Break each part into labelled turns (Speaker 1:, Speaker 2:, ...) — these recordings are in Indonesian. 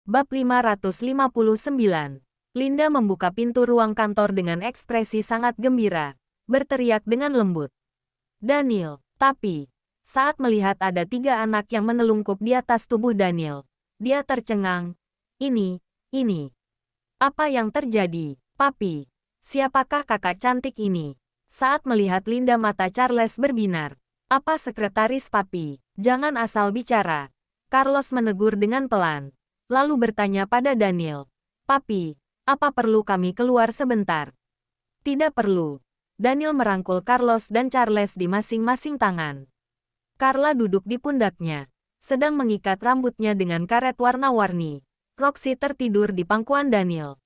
Speaker 1: Bab 559. Linda membuka pintu ruang kantor dengan ekspresi sangat gembira, berteriak dengan lembut. Daniel, tapi, saat melihat ada 3 anak yang menelungkup di atas tubuh Daniel, dia tercengang. Ini. Apa yang terjadi, Papi? Siapakah kakak cantik ini? Saat melihat Linda, mata Charles berbinar. Apa sekretaris Papi? Jangan asal bicara. Carlos menegur dengan pelan. Lalu bertanya pada Daniel. Papi, apa perlu kami keluar sebentar? Tidak perlu. Daniel merangkul Carlos dan Charles di masing-masing tangan. Carla duduk di pundaknya, sedang mengikat rambutnya dengan karet warna-warni. Roxy tertidur di pangkuan Daniel.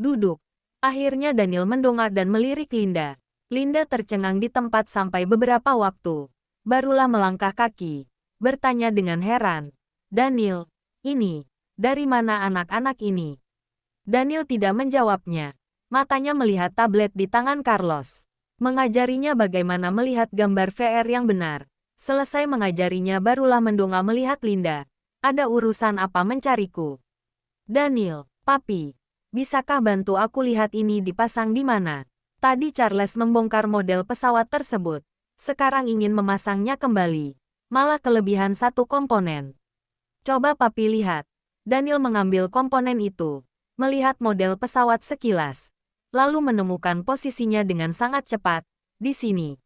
Speaker 1: Duduk. Akhirnya Daniel mendongak dan melirik Linda. Linda tercengang di tempat sampai beberapa waktu. Barulah melangkah kaki, bertanya dengan heran. Daniel, ini. Dari mana anak-anak ini? Daniel tidak menjawabnya. Matanya melihat tablet di tangan Carlos. Mengajarinya bagaimana melihat gambar VR yang benar. Selesai mengajarinya barulah mendongak melihat Linda. Ada urusan apa mencariku? Daniel, Papi, bisakah bantu aku lihat ini dipasang di mana? Tadi Charles membongkar model pesawat tersebut. Sekarang ingin memasangnya kembali. Malah kelebihan satu komponen. Coba Papi lihat. Daniel mengambil komponen itu, melihat model pesawat sekilas, lalu menemukan posisinya dengan sangat cepat. Di sini.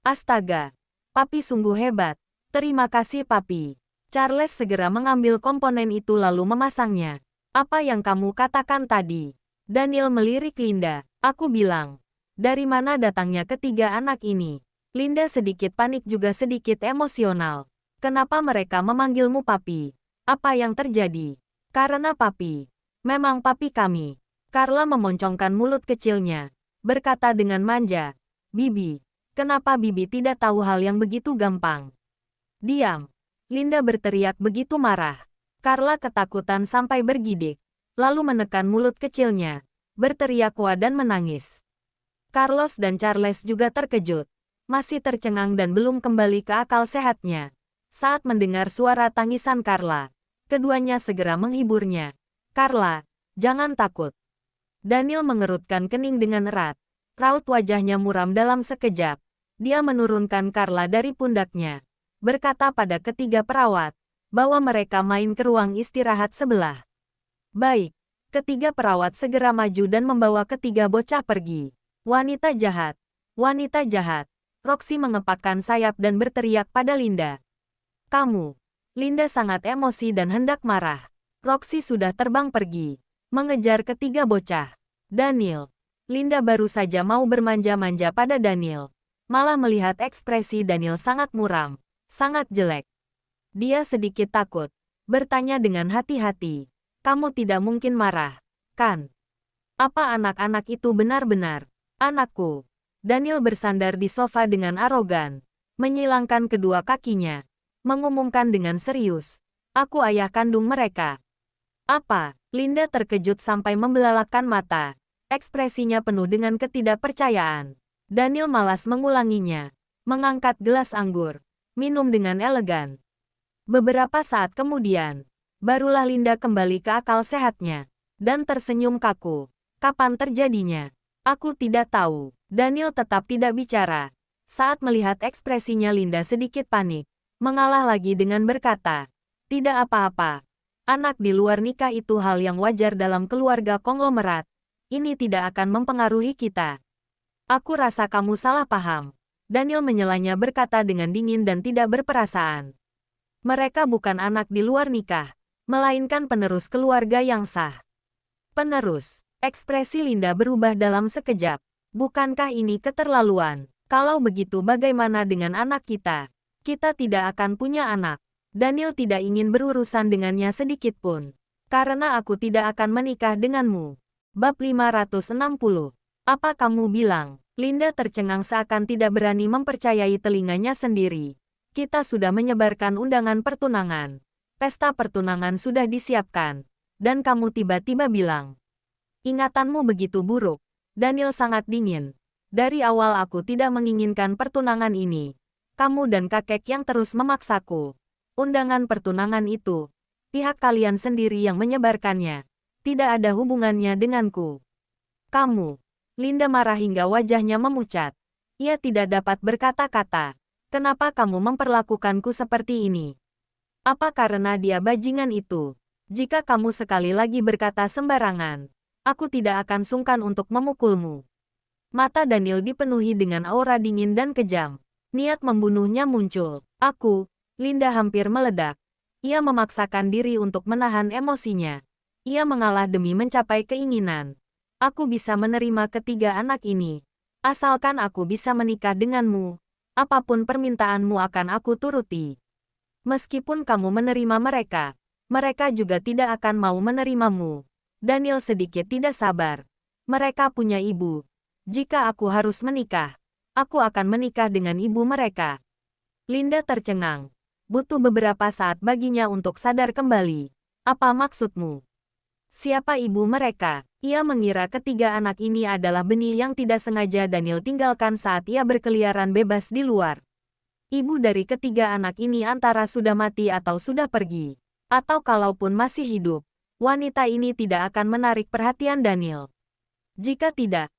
Speaker 1: Astaga, Papi sungguh hebat. Terima kasih Papi. Charles segera mengambil komponen itu lalu memasangnya. Apa yang kamu katakan tadi? Daniel melirik Linda. Aku bilang, dari mana datangnya ketiga anak ini? Linda sedikit panik juga sedikit emosional. Kenapa mereka memanggilmu Papi? Apa yang terjadi? Karena Papi. Memang Papi kami. Carla memoncongkan mulut kecilnya, berkata dengan manja. Bibi, kenapa Bibi tidak tahu hal yang begitu gampang? Diam. Linda berteriak begitu marah. Carla ketakutan sampai bergidik, lalu menekan mulut kecilnya, berteriak wah dan menangis. Carlos dan Charles juga terkejut, masih tercengang dan belum kembali ke akal sehatnya. Saat mendengar suara tangisan Carla, keduanya segera menghiburnya. Carla, jangan takut. Daniel mengerutkan kening dengan erat. Raut wajahnya muram dalam sekejap. Dia menurunkan Carla dari pundaknya, berkata pada ketiga perawat, bahwa mereka main ke ruang istirahat sebelah. Baik, ketiga perawat segera maju dan membawa ketiga bocah pergi. Wanita jahat, wanita jahat. Roxy mengepakkan sayap dan berteriak pada Linda. Kamu. Linda sangat emosi dan hendak marah. Roxy sudah terbang pergi, mengejar ketiga bocah. Daniel. Linda baru saja mau bermanja-manja pada Daniel. Malah melihat ekspresi Daniel sangat muram, sangat jelek. Dia sedikit takut, bertanya dengan hati-hati. Kamu tidak mungkin marah, kan? Apa anak-anak itu benar-benar anakku? Daniel bersandar di sofa dengan arogan, menyilangkan kedua kakinya. Mengumumkan dengan serius, aku ayah kandung mereka. Apa? Linda terkejut sampai membelalakkan mata. Ekspresinya penuh dengan ketidakpercayaan. Daniel malas mengulanginya. Mengangkat gelas anggur. Minum dengan elegan. Beberapa saat kemudian, barulah Linda kembali ke akal sehatnya. Dan tersenyum kaku. Kapan terjadinya? Aku tidak tahu. Daniel tetap tidak bicara. Saat melihat ekspresinya Linda sedikit panik. Mengalah lagi dengan berkata, tidak apa-apa. Anak di luar nikah itu hal yang wajar dalam keluarga konglomerat. Ini tidak akan mempengaruhi kita. Aku rasa kamu salah paham. Daniel menyelanya berkata dengan dingin dan tidak berperasaan. Mereka bukan anak di luar nikah, melainkan penerus keluarga yang sah. Penerus. Ekspresi Linda berubah dalam sekejap. Bukankah ini keterlaluan? Kalau begitu bagaimana dengan anak kita? Kita tidak akan punya anak. Daniel tidak ingin berurusan dengannya sedikit pun. Karena aku tidak akan menikah denganmu. Bab 560. Apa kamu bilang? Linda tercengang seakan tidak berani mempercayai telinganya sendiri. Kita sudah menyebarkan undangan pertunangan. Pesta pertunangan sudah disiapkan. Dan kamu tiba-tiba bilang. Ingatanmu begitu buruk. Daniel sangat dingin. Dari awal aku tidak menginginkan pertunangan ini. Kamu dan kakek yang terus memaksaku. Undangan pertunangan itu Pihak kalian sendiri yang menyebarkannya. Tidak ada hubungannya denganku. Kamu. Linda marah hingga wajahnya memucat. Ia tidak dapat berkata-kata. Kenapa kamu memperlakukanku seperti ini? Apa karena dia bajingan itu? Jika kamu sekali lagi berkata sembarangan, aku tidak akan sungkan untuk memukulmu. Mata Daniel dipenuhi dengan aura dingin dan kejam. Niat membunuhnya muncul. Linda hampir meledak. Ia memaksakan diri untuk menahan emosinya. Ia mengalah demi mencapai keinginan. Aku bisa menerima ketiga anak ini. Asalkan aku bisa menikah denganmu. Apapun permintaanmu akan aku turuti. Meskipun kamu menerima mereka, mereka juga tidak akan mau menerimamu. Daniel sedikit tidak sabar. Mereka punya ibu. Jika aku harus menikah, aku akan menikah dengan ibu mereka. Linda tercengang. Butuh beberapa saat baginya untuk sadar kembali. Apa maksudmu? Siapa ibu mereka? Ia mengira ketiga anak ini adalah benih yang tidak sengaja Daniel tinggalkan saat ia berkeliaran bebas di luar. Ibu dari ketiga anak ini antara sudah mati atau sudah pergi. Atau kalaupun masih hidup, wanita ini tidak akan menarik perhatian Daniel. Jika tidak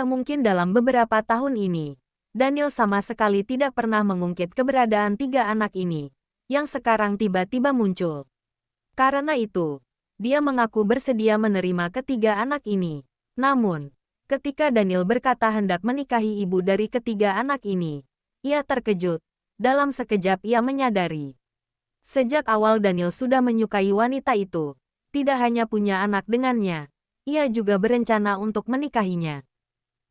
Speaker 1: mungkin dalam beberapa tahun ini, Daniel sama sekali tidak pernah mengungkit keberadaan tiga anak ini, yang sekarang tiba-tiba muncul. Karena itu, dia mengaku bersedia menerima ketiga anak ini. Namun, ketika Daniel berkata hendak menikahi ibu dari ketiga anak ini, ia terkejut. Dalam sekejap ia menyadari. Sejak awal Daniel sudah menyukai wanita itu. Tidak hanya punya anak dengannya, ia juga berencana untuk menikahinya.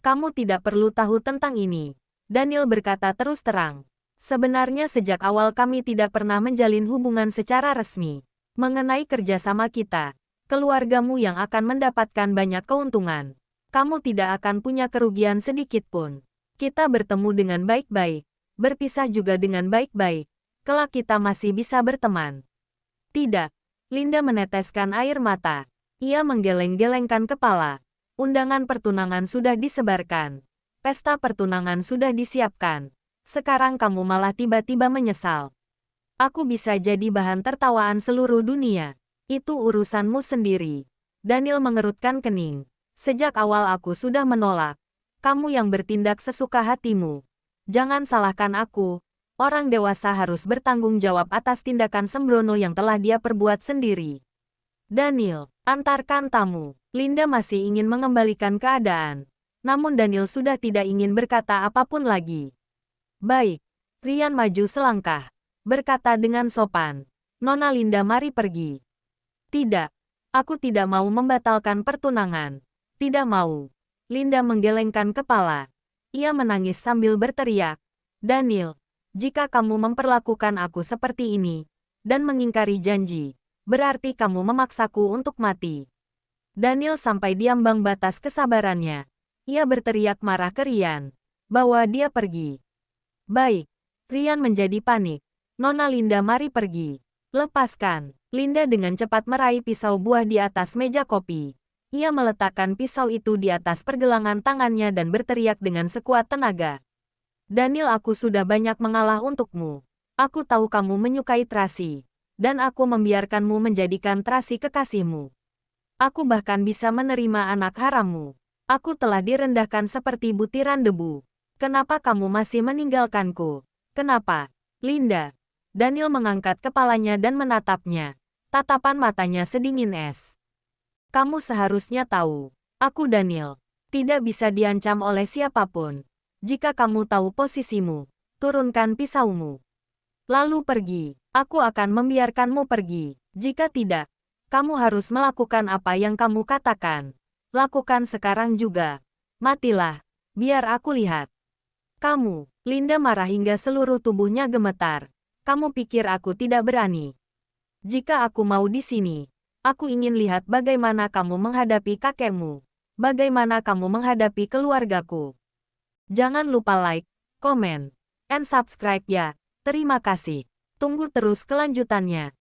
Speaker 1: Kamu tidak perlu tahu tentang ini. Daniel berkata terus terang. Sebenarnya sejak awal kami tidak pernah menjalin hubungan secara resmi. Mengenai kerjasama kita, keluargamu yang akan mendapatkan banyak keuntungan. Kamu tidak akan punya kerugian sedikit pun. Kita bertemu dengan baik-baik. Berpisah juga dengan baik-baik. Kelak kita masih bisa berteman. Tidak. Linda meneteskan air mata. Ia menggeleng-gelengkan kepala. Undangan pertunangan sudah disebarkan. Pesta pertunangan sudah disiapkan. Sekarang kamu malah tiba-tiba menyesal. Aku bisa jadi bahan tertawaan seluruh dunia. Itu urusanmu sendiri. Daniel mengerutkan kening. Sejak awal aku sudah menolak. Kamu yang bertindak sesuka hatimu. Jangan salahkan aku. Orang dewasa harus bertanggung jawab atas tindakan sembrono yang telah dia perbuat sendiri. Daniel, antarkan tamu. Linda masih ingin mengembalikan keadaan. Namun Daniel sudah tidak ingin berkata apapun lagi. Baik. Rian maju selangkah. Berkata dengan sopan. Nona Linda, mari pergi. Tidak. Aku tidak mau membatalkan pertunangan. Tidak mau. Linda menggelengkan kepala. Ia menangis sambil berteriak. Daniel, jika kamu memperlakukan aku seperti ini, dan mengingkari janji, berarti kamu memaksaku untuk mati. Daniel sampai diambang batas kesabarannya. Ia berteriak marah ke Rian, bahwa dia pergi. Baik. Rian menjadi panik. Nona Linda, mari pergi. Lepaskan. Linda dengan cepat meraih pisau buah di atas meja kopi. Ia meletakkan pisau itu di atas pergelangan tangannya dan berteriak dengan sekuat tenaga. Daniel, aku sudah banyak mengalah untukmu. Aku tahu kamu menyukai Tracy. Dan aku membiarkanmu menjadikan Tracy kekasihmu. Aku bahkan bisa menerima anak harammu. Aku telah direndahkan seperti butiran debu. Kenapa kamu masih meninggalkanku? Kenapa? Linda. Daniel mengangkat kepalanya dan menatapnya. Tatapan matanya sedingin es. Kamu seharusnya tahu. Aku Daniel. Tidak bisa diancam oleh siapapun. Jika kamu tahu posisimu, turunkan pisaumu. Lalu pergi. Aku akan membiarkanmu pergi. Jika tidak, kamu harus melakukan apa yang kamu katakan. Lakukan sekarang juga. Matilah. Biar aku lihat. Kamu. Linda marah hingga seluruh tubuhnya gemetar. Kamu pikir aku tidak berani? Jika aku mau di sini, aku ingin lihat bagaimana kamu menghadapi kakekmu. Bagaimana kamu menghadapi keluargaku. Jangan lupa like, komen, and subscribe ya. Terima kasih. Tunggu terus kelanjutannya.